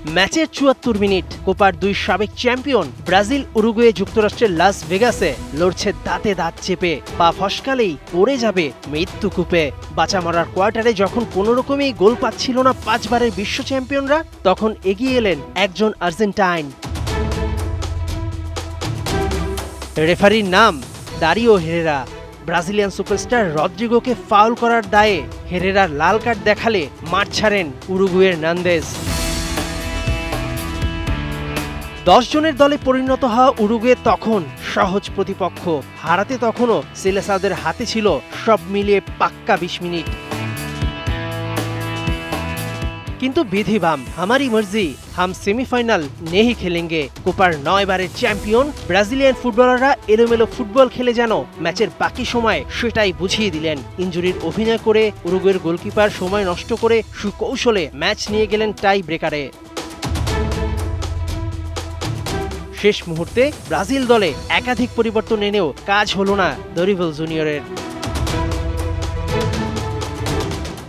ম্যাচের ৭৪ মিনিট। কোপার দুই সাবেক চ্যাম্পিয়ন ব্রাজিল উরুগুয়ে যুক্তরাষ্ট্রের লাস ভেগাসে লড়ছে দাঁতে দাঁত চেপে। পা ফসকালেই পড়ে যাবে মৃত্যু কূপে। বাঁচা মরার কোয়ার্টারে যখন কোনো রকমেই গোল পাচ্ছিল না ৫ বারের বিশ্ব চ্যাম্পিয়নরা, তখন এগিয়ে এলেন একজন আর্জেন্টাইন। রেফারির নাম দারিও হেরেরা। ব্রাজিলিয়ান সুপারস্টার রদ্রিগোকে ফাউল করার দায়ে হেরেরার লাল কার্ড দেখালে মাঠ ছাড়েন উরুগুয়ের নান্দেজ। ১০ জনের দলে পরিণত হওয়া উরুগুয়ে তখন সহজ প্রতিপক্ষ। হারাতে তখনও সেলেসাওদের হাতে ছিল সব মিলিয়ে পাক্কা ২০ মিনিট। কিন্তু বিধিবাম হামারি মর্জি, হাম সেমিফাইনাল নেহি খেলেঙ্গে। কোপার ৯ বারের চ্যাম্পিয়ন ব্রাজিলিয়ান ফুটবলাররা এলোমেলো ফুটবল খেলে যেন ম্যাচের বাকি সময় সেটাই বুঝিয়ে দিলেন। ইনজুরির অভিনয় করে উরুগুয়ের গোলকিপার সময় নষ্ট করে সুকৌশলে ম্যাচ নিয়ে গেলেন টাই ব্রেকারে। শেষ মুহূর্তে ব্রাজিল দলে একাধিক পরিবর্তন এনেও কাজ হলো না দরিভেল জুনিয়রের।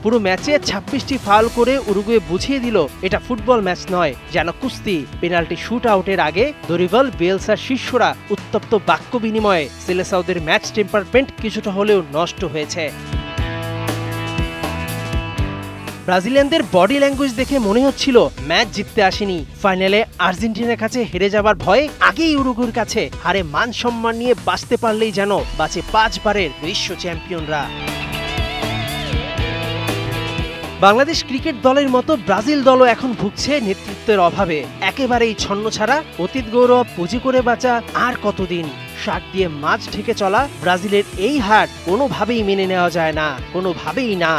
পুরো ম্যাচে ২৬টি ফাউল করে উরুগুয়ে বুঝিয়ে দিল এটা ফুটবল ম্যাচ নয়, যেন কুস্তি। পেনাল্টি শুট আউটের আগে দরিভেল, বিয়েলসার শিষ্যরা উত্তপ্ত বাক্য বিনিময়ে সেলেসাওদের ম্যাচ টেম্পারমেন্ট কিছুটা হলেও নষ্ট হয়েছে। ব্রাজিলিয়ানদের বডি ল্যাঙ্গুয়েজ দেখে মনে হচ্ছিল ম্যাচ জিততে আসেনি। ফাইনালে আর্জেন্টিনার কাছে হেরে যাবার ভয়ে আগেই উরুগুয়ের কাছে হারে মান সম্মান নিয়ে বাঁচতে পারলেই যেন বাঁচে ৫ বারের বিশ্ব চ্যাম্পিয়নরা। বাংলাদেশ ক্রিকেট দলের মতো ব্রাজিল দলও এখন ভুগছে নেতৃত্বের অভাবে। একেবারেই ছন্নছাড়া, অতীত গৌরব পুঁজি করে বাঁচা আর কতদিন। শাক দিয়ে মাছ ঢেকে চলা ব্রাজিলের এই হার কোনোভাবেই মেনে নেওয়া যায় না, কোনোভাবেই না।